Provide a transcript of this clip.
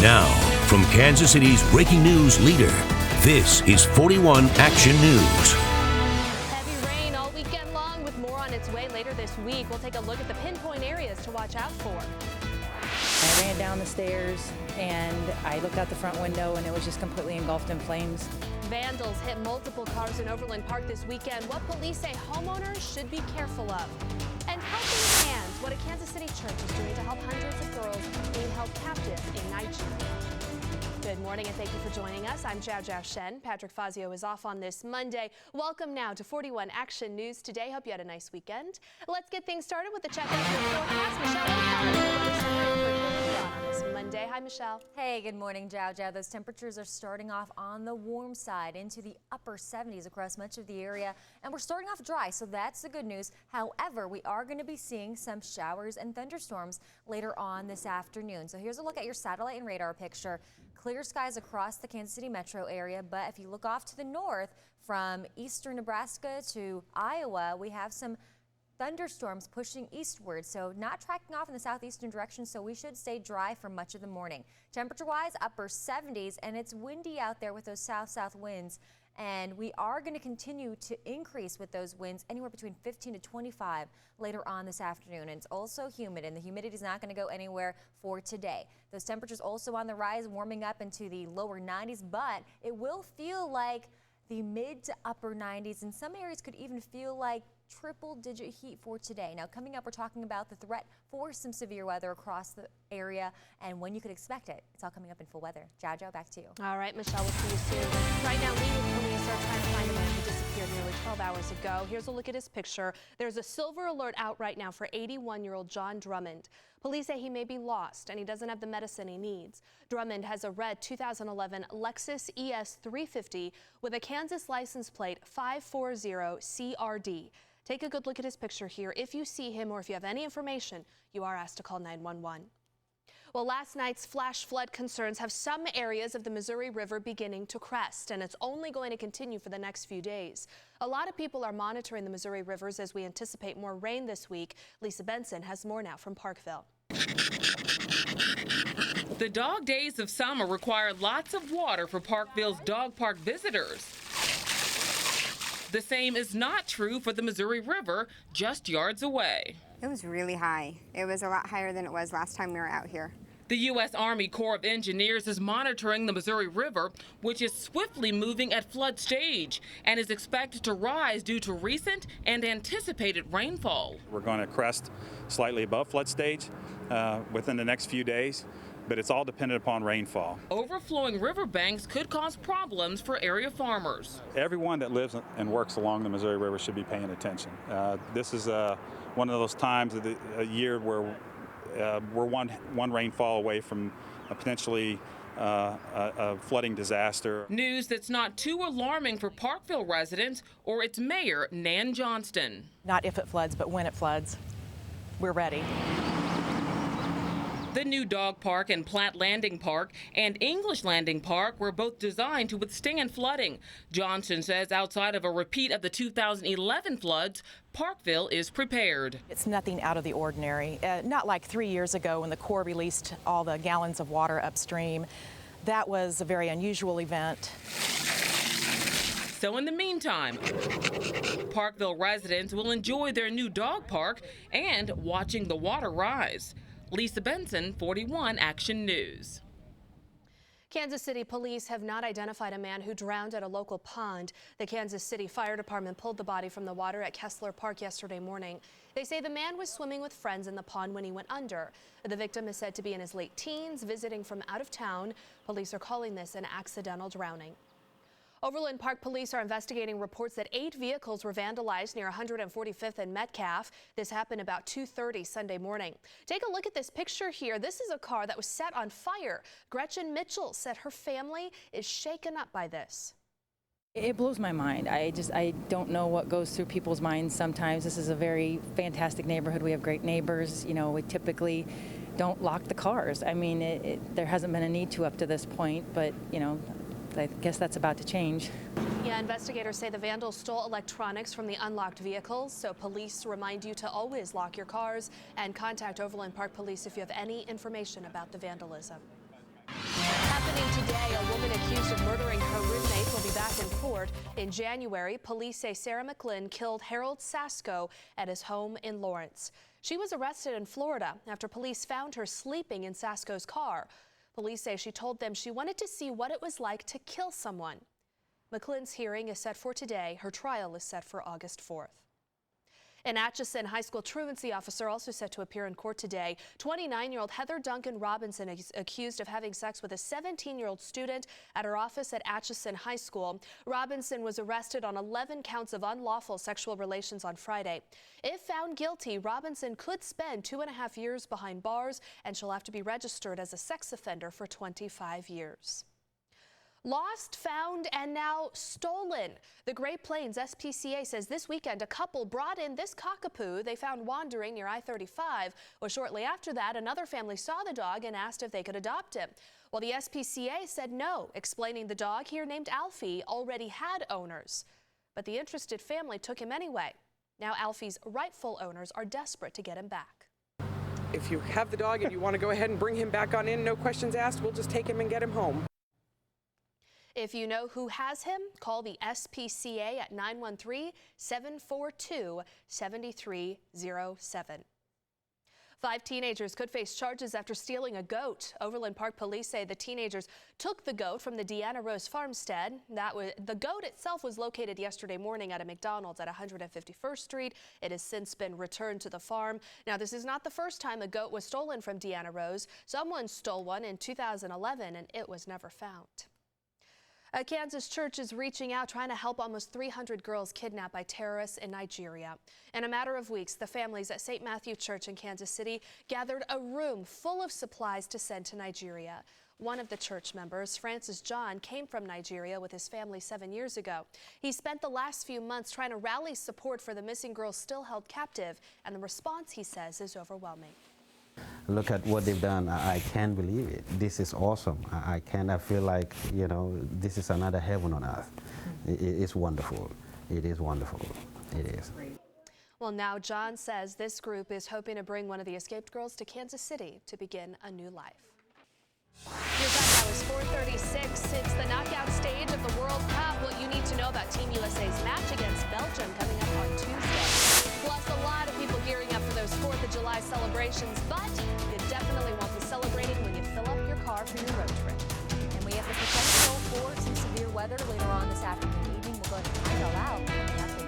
Now, from Kansas City's breaking news leader, this is 41 Action News. Heavy rain all weekend long with more on its way later this week. We'll take a look at the pinpoint areas to watch out for. I ran down the stairs and I looked out the front window and it was just completely engulfed in flames. Vandals hit multiple cars in Overland Park this weekend. What police say homeowners should be careful of. And Helping Hands, what a Kansas City church is doing to help hundreds of girls being held captive in Nigeria. Good morning and thank you for joining us. I'm Zhao Shen. Patrick Fazio is off on this Monday. Welcome now to 41 Action News today. Hope you had a nice weekend. Let's get things started with the check of your forecast. Michelle, on this Monday. Hi, Michelle. Hey, good morning, Zhao. Those temperatures are starting off on the warm side into the upper 70s across much of the area, and we're starting off dry, so that's the good news. However, we are going to be seeing some showers and thunderstorms later on this afternoon. So here's a look at your satellite and radar picture. Clear skies across the Kansas City metro area, but if you look off to the north from eastern Nebraska to Iowa, we have some thunderstorms pushing eastward, so not tracking off in the southeastern direction, so we should stay dry for much of the morning. Temperature-wise, upper 70s, and it's windy out there with those south-south winds, and we are going to continue to increase with those winds anywhere between 15 to 25 later on this afternoon. And it's also humid, and the humidity is not going to go anywhere for today. Those temperatures also on the rise, warming up into the lower 90s, but it will feel like the mid to upper 90s, and some areas could even feel like triple-digit heat for today. Now, coming up, we're talking about the threat for some severe weather across the area and when you could expect it. It's all coming up in full weather. Zhao, back to you. All right, Michelle, we'll see you soon. Right now, Leawood police are trying to find a man who disappeared nearly 12 hours ago. Here's a look at his picture. There's a silver alert out right now for 81-year-old John Drummond. Police say he may be lost and he doesn't have the medicine he needs. Drummond has a red 2011 Lexus ES 350 with a Kansas license plate 540CRD. Take a good look at his picture here. If you see him or if you have any information, you are asked to call 911. Well, last night's flash flood concerns have some areas of the Missouri River beginning to crest, and it's only going to continue for the next few days. A lot of people are monitoring the Missouri rivers as we anticipate more rain this week. Lisa Benson has more now from Parkville. The dog days of summer require lots of water for Parkville's dog park visitors. The same is not true for the Missouri River, just yards away. It was really high. It was a lot higher than it was last time we were out here. The U.S. Army Corps of Engineers is monitoring the Missouri River, which is swiftly moving at flood stage and is expected to rise due to recent and anticipated rainfall. We're going to crest slightly above flood stage within the next few days, but it's all dependent upon rainfall. Overflowing riverbanks could cause problems for area farmers. Everyone that lives and works along the Missouri River should be paying attention. This is one of those times of the year where we're one rainfall away from potentially a flooding disaster. News that's not too alarming for Parkville residents or its mayor, Nan Johnston. Not if it floods, but when it floods, we're ready. The new dog park and Platt Landing Park and English Landing Park were both designed to withstand flooding. Johnson says outside of a repeat of the 2011 floods, Parkville is prepared. It's nothing out of the ordinary. Not like 3 years ago when the Corps released all the gallons of water upstream. That was a very unusual event. So in the meantime, Parkville residents will enjoy their new dog park and watching the water rise. Lisa Benson, 41 Action News. Kansas City police have not identified a man who drowned at a local pond. The Kansas City Fire Department pulled the body from the water at Kessler Park yesterday morning. They say the man was swimming with friends in the pond when he went under. The victim is said to be in his late teens, visiting from out of town. Police are calling this an accidental drowning. Overland Park police are investigating reports that 8 vehicles were vandalized near 145th and Metcalf. This happened about 2:30 Sunday morning. Take a look at this picture here. This is a car that was set on fire. Gretchen Mitchell said her family is shaken up by this. It blows my mind. I don't know what goes through people's minds sometimes. This is a very fantastic neighborhood. We have great neighbors. You know, we typically don't lock the cars. I mean, there hasn't been a need to up to this point, but, you know, I guess that's about to change. Yeah, investigators say the vandals stole electronics from the unlocked vehicles, so police remind you to always lock your cars and contact Overland Park Police if you have any information about the vandalism. Beginning today, a woman accused of murdering her roommate will be back in court. In January, police say Sarah McLynn killed Harold Sasko at his home in Lawrence. She was arrested in Florida after police found her sleeping in Sasko's car. Police say she told them she wanted to see what it was like to kill someone. McLynn's hearing is set for today. Her trial is set for August 4th. An Atchison High School truancy officer also set to appear in court today. 29-year-old Heather Duncan Robinson is accused of having sex with a 17-year-old student at her office at Atchison High School. Robinson was arrested on 11 counts of unlawful sexual relations on Friday. If found guilty, Robinson could spend 2.5 years behind bars, and she'll have to be registered as a sex offender for 25 years. Lost, found, and now stolen. The Great Plains SPCA says this weekend a couple brought in this cockapoo they found wandering near I-35. Well, shortly after that, another family saw the dog and asked if they could adopt him. Well, the SPCA said no, explaining the dog, here named Alfie, already had owners. But the interested family took him anyway. Now Alfie's rightful owners are desperate to get him back. If you have the dog and you want to go ahead and bring him back on in, no questions asked, we'll just take him and get him home. If you know who has him, call the SPCA at 913-742-7307. 5 teenagers could face charges after stealing a goat. Overland Park police say the teenagers took the goat from the Deanna Rose farmstead. The goat itself was located yesterday morning at a McDonald's at 151st Street. It has since been returned to the farm. Now, this is not the first time a goat was stolen from Deanna Rose. Someone stole one in 2011 and it was never found. A Kansas church is reaching out, trying to help almost 300 girls kidnapped by terrorists in Nigeria. In a matter of weeks, the families at St. Matthew Church in Kansas City gathered a room full of supplies to send to Nigeria. One of the church members, Francis John, came from Nigeria with his family 7 years ago. He spent the last few months trying to rally support for the missing girls still held captive, and the response, he says, is overwhelming. Look at what they've done. I can't believe it. This is awesome. I feel like, you know, this is another heaven on earth. It's wonderful. It is wonderful. It is. Well, now John says this group is hoping to bring one of the escaped girls to Kansas City to begin a new life. Your time now is 4:36. It's the knockout stage of the World Cup. What you need to know about Team USA's match against Belgium coming up on Tuesday. Plus, a lot of people gearing up for those 4th of July celebrations, but you definitely won't be celebrating when you fill up your car for your road trip. And we have the potential for some severe weather later on this afternoon and evening. We'll go ahead and find all out after